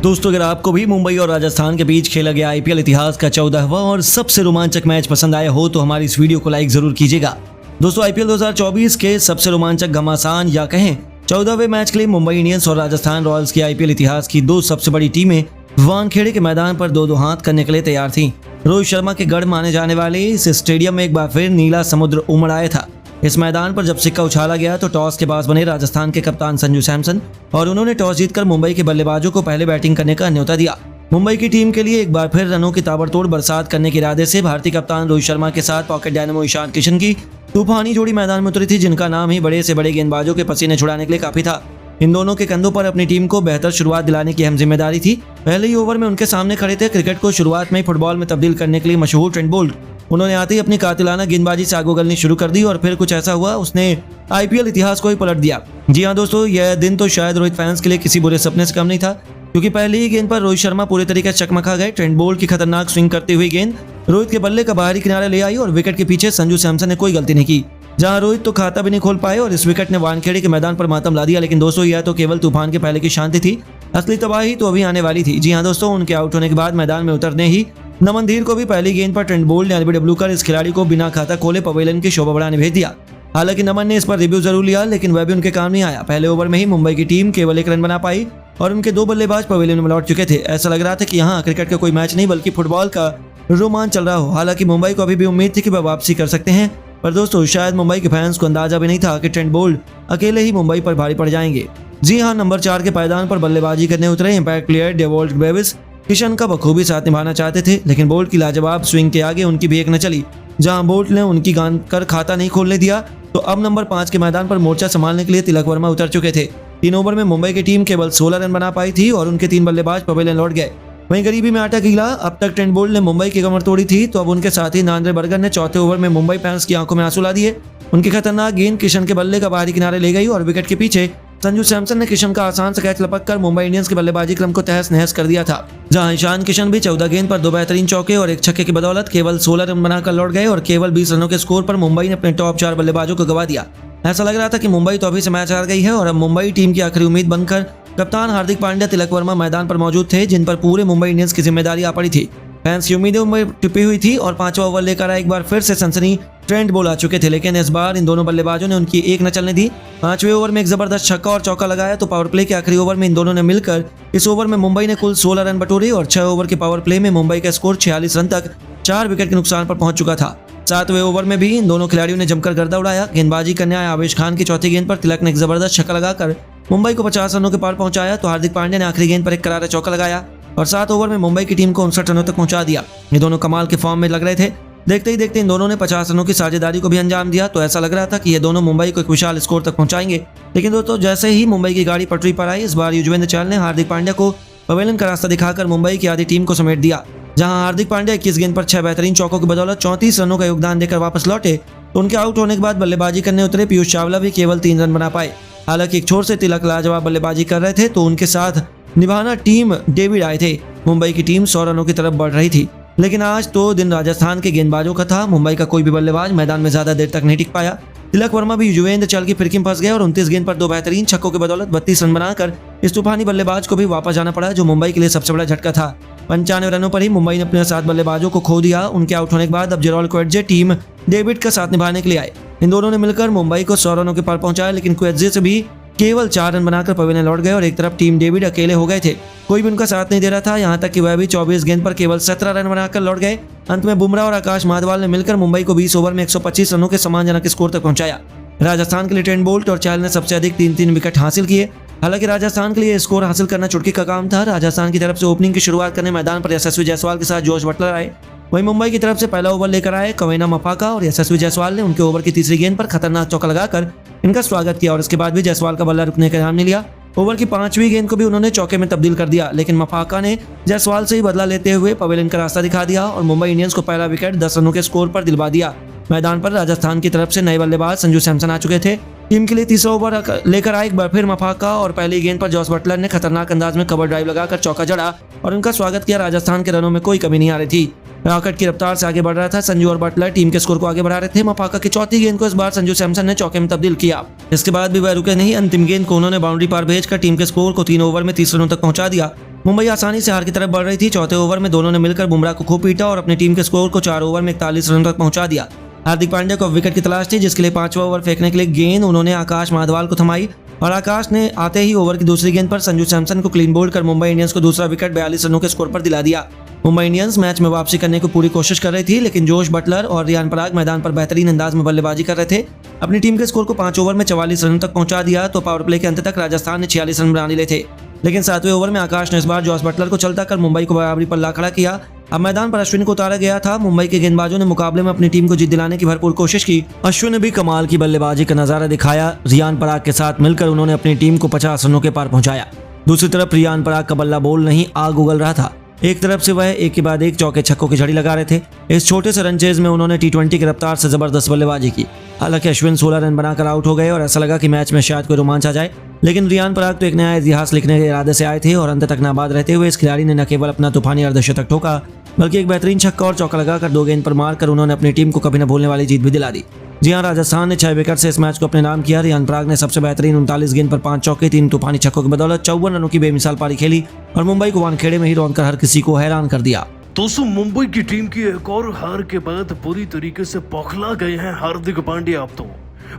दोस्तों, अगर आपको भी मुंबई और राजस्थान के बीच खेला गया आईपीएल इतिहास का 14वां और सबसे रोमांचक मैच पसंद आया हो तो हमारी इस वीडियो को लाइक जरूर कीजिएगा। दोस्तों, आईपीएल 2024 के सबसे रोमांचक, घमासान या कहें 14वें मैच के लिए मुंबई इंडियंस और राजस्थान रॉयल्स की आईपीएल इतिहास की दो सबसे बड़ी टीमें वानखेड़े के मैदान पर दो हाथ करने के लिए तैयार थीं। रोहित शर्मा के गढ़ माने जाने वाले इस स्टेडियम में एक बार फिर नीला समुद्र उमड़ आया था। इस मैदान पर जब सिक्का उछाला गया तो टॉस के बाज बने राजस्थान के कप्तान संजू सैमसन और उन्होंने टॉस जीतकर मुंबई के बल्लेबाजों को पहले बैटिंग करने का न्योता दिया। मुंबई की टीम के लिए एक बार फिर रनों की ताबड़तोड़ बरसात करने के इरादे से भारतीय कप्तान रोहित शर्मा के साथ पॉकेट डायनामो ईशान किशन की तूफानी जोड़ी मैदान में उतरी थी, जिनका नाम ही बड़े से बड़े गेंदबाजों के पसीने छुड़ाने के लिए काफी था। इन दोनों के कंधों पर अपनी टीम को बेहतर शुरुआत दिलाने की अहम जिम्मेदारी थी। पहले ही ओवर में उनके सामने खड़े थे क्रिकेट को शुरुआत में फुटबॉल में तब्दील करने के लिए मशहूर ट्रेंट बोल्ट। उन्होंने आते ही अपनी कातिलाना गेंदबाजी से आग उगलनी शुरू कर दी और फिर कुछ ऐसा हुआ, उसने आईपीएल इतिहास को ही पलट दिया। जी हां दोस्तों, यह दिन तो शायद रोहित फैंस के लिए किसी बुरे सपने से कम नहीं था, क्योंकि पहली ही गेंद पर रोहित शर्मा पूरे तरीके से चकमका गए। ट्रेंट बोल्ट की खतरनाक स्विंग करती हुई गेंद रोहित के बल्ले का बाहरी किनारे ले आई और विकेट के पीछे संजू सैमसन ने कोई गलती नहीं की, जहां रोहित तो खाता भी नहीं खोल पाए और इस विकेट ने वानखेड़े के मैदान पर मातम ला दिया। लेकिन दोस्तों, यह तो केवल तूफान के पहले की शांति थी, असली तबाही तो अभी आने वाली थी। जी हां दोस्तों, उनके आउट होने के बाद मैदान में उतरने ही नमन धीर को भी पहली गेंद पर ट्रेंट बोल्ट ने एलबीडब्ल्यू कर इस खिलाड़ी को बिना खाता खोले पवेलियन की शोभा बढ़ाने भेज दिया। हालांकि नमन ने इस पर रिव्यू जरूर लिया, लेकिन वह भी उनके काम नहीं आया। पहले ओवर में ही मुंबई की टीम केवल एक रन बना पाई और उनके दो बल्लेबाज पवेलियन में लौट चुके थे। ऐसा लग रहा था कि यहाँ क्रिकेट का कोई मैच नहीं बल्कि फुटबॉल का रोमांच चल रहा हो। हालांकि मुंबई को अभी भी उम्मीद थी कि वह वापसी कर सकते हैं, पर दोस्तों शायद मुंबई के फैंस को अंदाजा भी नहीं था कि ट्रेंट बोल्ट अकेले ही मुंबई पर भारी पड़ जाएंगे। जी हां, नंबर 4 के पायदान पर बल्लेबाजी करने उतरे impact player Dewald Brevis Kishan का बखूबी साथ निभाना चाहते थे, लेकिन बोल्ट की लाजवाब स्विंग के आगे उनकी भी एक न चली। जहां बोल्ट ने उनकी गांड कर खाता नहीं खोलने दिया तो अब नंबर 5 के मैदान पर मोर्चा संभालने के लिए तिलक वर्मा उतर चुके थे। 3 ओवर में मुंबई की टीम केवल 16 रन बना पाई थी और उनके 3 बल्लेबाज पवेलियन लौट गए। वहीं गरीबी में आटा गीला, अब तक ट्रेंट बोल्ट ने मुंबई की कमर तोड़ी थी, तो अब उनके साथी नांद्रे बर्गर ने चौथे ओवर में मुंबई फैंस की आंखों में आंसू ला दिए। उनकी खतरनाक गेंद किशन के बल्ले का बाहरी किनारे ले गई और विकेट के पीछे संजू सैमसन ने किशन का आसान से कैच लपक कर मुंबई इंडियंस के बल्लेबाजी क्रम को तहस नहस कर दिया था। जहां ईशान किशन भी 14 गेंद पर 2 बेहतरीन चौके और 1 छक्के की बदौलत केवल 16 रन बनाकर लौट गए और केवल 20 रनों के स्कोर पर मुंबई ने अपने टॉप 4 बल्लेबाजों को गवा दिया। ऐसा लग रहा था कि मुंबई तो अभी से मैच हार गई है और अब मुंबई टीम की आखिरी उम्मीद बनकर कप्तान हार्दिक पांड्या, तिलक वर्मा मैदान पर मौजूद थे, जिन पर पूरे मुंबई इंडियंस की जिम्मेदारी आ पड़ी थी। फैंस की उम्मीदें मुंबई टिपी हुई थी और 5वां ओवर लेकर एक बार फिर से सनसनी ट्रेंट बोल्ट आ चुके थे, लेकिन इस बार इन दोनों बल्लेबाजों ने उनकी एक न चलने दी। 5वें ओवर में एक जबरदस्त छक्का और चौका लगाया तो पावर प्ले के आखिरी ओवर में इन दोनों ने मिलकर इस ओवर में मुंबई ने कुल 16 रन बटोरे और 6 ओवर के पावर प्ले में मुंबई का स्कोर 46 रन तक 4 विकेट के नुकसान पर पहुंच चुका था। 7वें ओवर में भी इन दोनों खिलाड़ियों ने जमकर गर्दा उड़ाया। गेंदबाजी करने आए आवेश खान की चौथी गेंद पर तिलक ने एक जबरदस्त छक्का लगाकर मुंबई को 50 रनों के पार पहुंचाया तो हार्दिक पांड्या ने आखिरी गेंद पर एक करारा चौका लगाया और 7 ओवर में मुंबई की टीम को 59 रनों तक पहुंचा दिया। ये दोनों कमाल के फॉर्म में लग रहे थे। देखते ही देखते इन दोनों ने 50 रनों की साझेदारी को भी अंजाम दिया, तो ऐसा लग रहा था कि ये दोनों मुंबई को एक विशाल स्कोर तक पहुंचाएंगे। लेकिन दोस्तों, जैसे ही मुंबई की गाड़ी पटरी पर आई, इस बार युजवेंद्र चहल ने हार्दिक पांड्या को पवेलियन का रास्ता दिखाकर मुंबई की आधी टीम को समेट दिया। जहां हार्दिक पांड्या 21 गेंद पर 6 बेहतरीन चौकों की बदौलत 34 रनों का योगदान देकर वापस लौटे, तो उनके आउट होने के बाद बल्लेबाजी करने उतरे पीयूष चावला भी केवल 3 रन बना पाए। हालांकि एक छोर से तिलक लाजवाब बल्लेबाजी कर रहे थे, तो उनके साथ निभाना टीम डेविड आए थे। मुंबई की टीम 100 रनों की तरफ बढ़ रही थी, लेकिन आज तो दिन राजस्थान के गेंदबाजों का था। मुंबई का कोई भी बल्लेबाज मैदान में ज्यादा देर तक नहीं टिक पाया। तिलक वर्मा भी युजवेंद्र चहल की फिरकी में फंस गए और 29 गेंद पर 2 बेहतरीन छक्कों की बदौलत 32 रन बनाकर इस तूफानी बल्लेबाज को भी वापस जाना पड़ा, जो मुंबई के लिए सबसे बड़ा झटका था। 95 रनों पर ही मुंबई ने अपने 7 बल्लेबाजों को खो दिया। उनके आउट होने के बाद अब जेरोल्ड क्वेट्जे टीम डेविड का साथ निभाने के लिए आए। इन दोनों ने मिलकर मुंबई को 100 रनों के पार पहुंचाया, लेकिन क्वेट्जे से भी केवल 4 रन बनाकर पवेलियन लौट गए और एक तरफ टीम डेविड अकेले हो गए थे। कोई भी उनका साथ नहीं दे रहा था, यहाँ तक कि वह भी 24 गेंद पर केवल 17 रन बनाकर लौट गए। अंत में बुमराह और आकाश माधवाल ने मिलकर मुंबई को 20 ओवर में 125 रनों के सम्मानजनक स्कोर तक पहुंचाया। राजस्थान के लिए ट्रेंट बोल्ट और चहल ने सबसे अधिक 3-3 विकेट हासिल किए। हालांकि राजस्थान के लिए स्कोर हासिल करना चुटकी का काम था। राजस्थान की तरफ से ओपनिंग की शुरुआत करने मैदान पर यशस्वी जायसवाल के साथ जोश बटलर आए। वहीं मुंबई की तरफ से पहला ओवर लेकर आए कवेना मफाका और यशस्वी जायसवाल ने उनके ओवर की तीसरी गेंद पर खतरनाक चौका लगाकर इनका स्वागत किया और इसके बाद भी जायसवाल का बल्ला रुकने का नाम नहीं लिया। ओवर की 5वीं गेंद को भी उन्होंने चौके में तब्दील कर दिया, लेकिन मफाका ने जायसवाल से ही बदला लेते हुए पवेलियन का रास्ता दिखा दिया और मुंबई इंडियंस को पहला विकेट 10 रनों के स्कोर पर दिलवा दिया। मैदान पर राजस्थान की तरफ से नए बल्लेबाज संजू सैमसन आ चुके थे। टीम के लिए तीसरा ओवर लेकर आए एक बार फिर मफाका और पहली गेंद पर जॉस बटलर ने खतरनाक अंदाज में कवर ड्राइव लगाकर चौका जड़ा और उनका स्वागत किया। राजस्थान के रनों में कोई कमी नहीं आ रही थी। रॉकेट की रफ्तार से आगे बढ़ रहा था। संजू और बटलर टीम के स्कोर को आगे बढ़ा रहे थे। मफाका की चौथी गेंद को इस बार संजू सैमसन ने चौके में तब्दील किया। इसके बाद भी वह रुके नहीं। अंतिम गेंद को उन्होंने बाउंड्री पार भेजकर टीम के स्कोर को 3 ओवर में 30 रनों तक पहुंचा दिया। मुंबई आसानी से हार की तरफ बढ़ रही थी। चौथे ओवर में दोनों ने मिलकर बुमराह को खूब पीटा और अपनी टीम के स्कोर को 4 ओवर में 41 रन तक पहुंचा दिया। हार्दिक पांड्या को विकेट की तलाश थी, जिसके लिए 5वां ओवर फेंकने के लिए गेंद उन्होंने आकाश माधवाल को थमाई और आकाश ने आते ही ओवर की दूसरी गेंद पर संजू सैमसन को क्लीन बोल्ड कर मुंबई इंडियंस को दूसरा विकेट 42 रनों के स्कोर पर दिला दिया। मुंबई इंडियंस मैच में वापसी करने की पूरी कोशिश कर रही थी, लेकिन जोश बटलर और रियान पराग मैदान पर बेहतरीन अंदाज में बल्लेबाजी कर रहे थे। अपनी टीम के स्कोर को 5 ओवर में 44 रन तक पहुंचा दिया तो पावर प्ले के अंत तक राजस्थान ने 46 रन बना लिए थे। लेकिन 7वें ओवर में आकाश ने इस बार जॉस बटलर को चलता कर मुंबई को बराबरी पर ला खड़ा किया। अब मैदान पर अश्विन को उतारा गया था। मुंबई के गेंदबाजों ने मुकाबले में अपनी टीम को जीत दिलाने की भरपूर कोशिश की। अश्विन ने भी कमाल की बल्लेबाजी का नजारा दिखाया। रियान पराग के साथ मिलकर उन्होंने अपनी टीम को 50 रनों के पार पहुंचाया। दूसरी तरफ रियान पराग का बल्ला बोल नहीं आग उगल रहा था। एक तरफ से वह एक के बाद एक चौके छक्कों की झड़ी लगा रहे थे। इस छोटे से रनचेज में उन्होंने T20 की रफ्तार से जबरदस्त बल्लेबाजी की। हालांकि अश्विन 16 रन बनाकर आउट हो गए और ऐसा लगा कि मैच में शायद कोई रोमांच आ जाए, लेकिन रियान पराग तो एक नया इतिहास लिखने के इरादे से आए थे और अंत तक नाबाद रहते हुए इस खिलाड़ी ने न केवल अपना तूफानी अर्धशतक ठोका, बल्कि एक बेहतरीन छक्का और चौका लगाकर 2 गेंद पर मारकर उन्होंने अपनी टीम को कभी न भूलने वाली जीत भी दिला दी। जी हां, राजस्थान ने 6 विकेट से इस मैच को अपने नाम किया। रियान पराग ने सबसे बेहतरीन 39 गेंद पर 5 चौके 3 तूफानी छक्कों की बदौलत 54 रनों की बेमिसाल पारी खेली और मुंबई को वानखेड़े में ही रौंदकर हर किसी को हैरान कर दिया। दोस्तों, मुंबई की टीम की एक और हार के बाद पूरी तरीके से बौखला गए हैं हार्दिक पांड्या अब तो,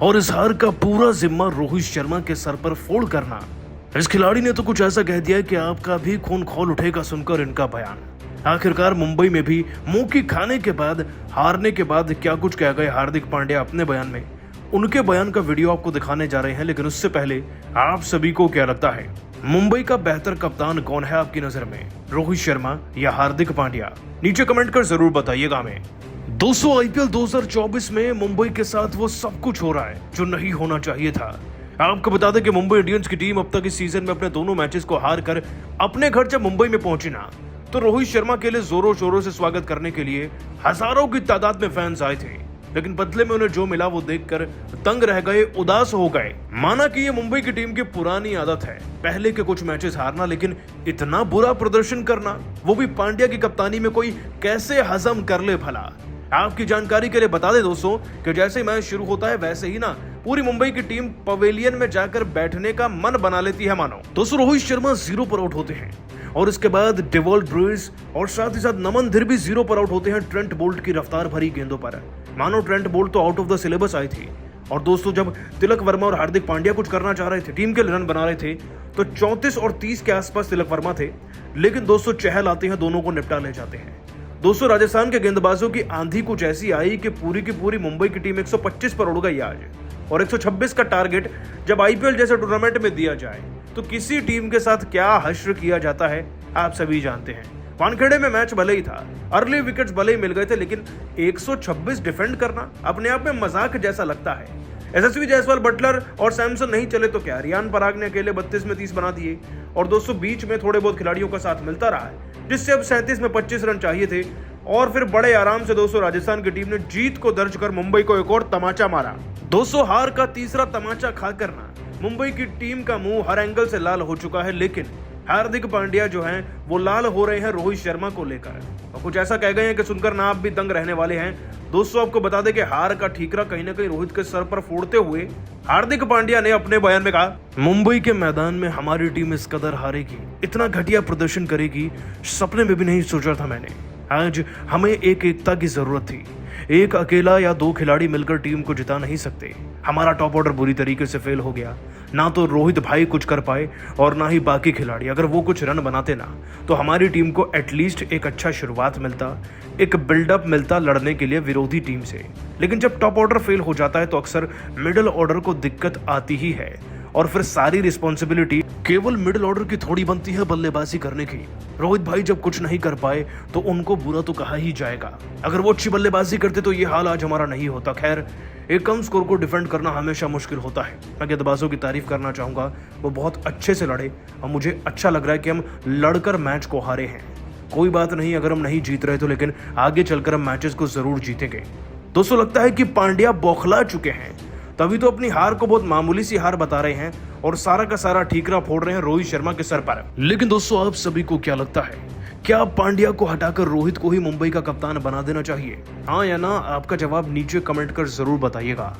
और इस हार का पूरा जिम्मा रोहित शर्मा के सर पर फोड़ करना। इस खिलाड़ी ने तो कुछ ऐसा कह दिया कि आपका भी खून खौल उठेगा सुनकर इनका बयान। आखिरकार मुंबई में भी मुंह की खाने के बाद, हारने के बाद क्या कुछ कह गए हार्दिक पांड्या अपने बयान में। उनके बयान का वीडियो आपको दिखाने जा रहे हैं, लेकिन उससे पहले आप सभी को क्या लगता है, मुंबई का बेहतर कप्तान कौन है आपकी नजर में, रोहित शर्मा या हार्दिक पांड्या? नीचे कमेंट कर जरूर बताइएगा हमें। दोस्तों, IPL 2024 में मुंबई के साथ वो सब कुछ हो रहा है जो नहीं होना चाहिए था। आपको बता दें कि मुंबई इंडियंस की टीम अब तक इस सीजन में अपने दोनों मैचेस को हार कर अपने घर जब मुंबई में पहुंची ना, तो रोहित शर्मा के लिए जोरों शोरों से स्वागत करने के लिए हजारों की तादाद में फैंस आए थे, लेकिन बदले में उन्हें जो मिला वो देखकर तंग रह गए, उदास हो गए। माना कि ये मुंबई की टीम की पुरानी आदत है, पहले के कुछ मैचेस हारना, लेकिन इतना बुरा प्रदर्शन करना, वो भी पांड्या की कप्तानी में, कोई कैसे हजम कर ले भला। आपकी जानकारी के लिए बता दें दोस्तों कि जैसे ही मैच शुरू होता है वैसे ही ना पूरी मुंबई की टीम पवेलियन में जाकर बैठने का मन बना लेती है मानो। दोस्तों, रोहित शर्मा 0 पर आउट होते हैं और इसके बाद डेवॉल्ट ब्रुइस और साथ ही साथ नमन धीर भी 0 पर आउट होते हैं ट्रेंट बोल्ट की रफ्तार भरी गेंदों पर। मानो ट्रेंट बोल्ट तो आउट ऑफ द सिलेबस आई थी। और दोस्तों, जब तिलक वर्मा और हार्दिक पांड्या कुछ करना चाह रहे थे, टीम के लिए रन बना रहे थे, तो 34 और 30 के आसपास तिलक वर्मा थे, लेकिन दोस्तों चहल आते हैं, दोनों को निपटा ले जाते हैं। दोस्तों, राजस्थान के गेंदबाजों की आंधी कुछ ऐसी आई कि पूरी की पूरी मुंबई की टीम 125 पर उड़ गई आज। और 126 का टारगेट जब IPL जैसे टूर्नामेंट में दिया जाए तो किसी टीम के साथ क्या हश्र किया जाता है आप सभी जानते हैं। वानखेड़े में मैच भले ही था, अर्ली विकेट्स भले ही मिल गए थे, लेकिन 126 डिफेंड करना अपने आप में मजाक जैसा लगता है। यशस्वी जायसवाल, बटलर और सैमसन नहीं चले तो क्या, रियान पराग ने अकेले 32 में 30 बना दिए। और दोस्तों, बीच में थोड़े बहुत खिलाड़ियों का साथ मिलता रहा है, जिससे अब 37 में 25 रन चाहिए थे। और फिर बड़े आराम से दोस्तों राजस्थान की टीम ने जीत को दर्ज कर मुंबई को एक और तमाचा मारा। दोस्तों, हार का तीसरा तमाचा खाकर ना मुंबई की टीम का मुंह हर एंगल से लाल हो चुका है, लेकिन हार्दिक पांड्या जो हैं वो लाल हो रहे हैं रोहित शर्मा को लेकर, और कुछ ऐसा कह गए हैं कि सुनकर ना आप भी दंग रहने वाले हैं। दोस्तों, आपको बता दें कि हार का ठीकरा कहीं ना कहीं रोहित के सर पर फोड़ते हुए हार्दिक पांड्या ने अपने बयान में कहा, मुंबई के मैदान में हमारी टीम इस कदर हारेगी, इतना घटिया प्रदर्शन करेगी, सपने में भी नहीं सोचा था मैंने। आज हमें एकता की जरूरत थी। एक अकेला या 2 खिलाड़ी मिलकर टीम को जिता नहीं सकते। हमारा टॉप ऑर्डर बुरी तरीके से फेल हो गया। ना तो रोहित भाई कुछ कर पाए और ना ही बाकी खिलाड़ी। अगर वो कुछ रन बनाते ना तो हमारी टीम को एटलीस्ट एक अच्छा शुरुआत मिलता, एक बिल्डअप मिलता लड़ने के लिए विरोधी टीम से। लेकिन जब टॉप ऑर्डर फेल हो जाता है तो अक्सर मिडिल ऑर्डर को दिक्कत आती ही है, और फिर सारी रिस्पॉन्सिबिलिटी केवल मिडिल ऑर्डर की थोड़ी बनती है बल्लेबाजी करने की। रोहित भाई जब कुछ नहीं कर पाए तो उनको बुरा तो कहा ही जाएगा। अगर वो अच्छी बल्लेबाजी करते तो ये हाल आज हमारा नहीं होता। खैर, एक कम स्कोर को डिफेंड करना हमेशा मुश्किल होता है। मैं गेंदबाजों की तारीफ करना चाहूंगा, वो बहुत अच्छे से लड़े और मुझे अच्छा लग रहा है कि हम लड़कर मैच को हारे हैं। कोई बात नहीं अगर हम नहीं जीत रहे तो, लेकिन आगे चलकर हम मैचेस को जरूर जीतेंगे। दोस्तों, लगता है कि पांड्या बौखला चुके हैं, तभी तो अपनी हार को बहुत मामूली सी हार बता रहे हैं और सारा का सारा ठीकरा फोड़ रहे हैं रोहित शर्मा के सर पर। लेकिन दोस्तों, आप सभी को क्या लगता है, क्या पांड्या को हटाकर रोहित को ही मुंबई का कप्तान बना देना चाहिए? हाँ या ना, आपका जवाब नीचे कमेंट कर जरूर बताइएगा।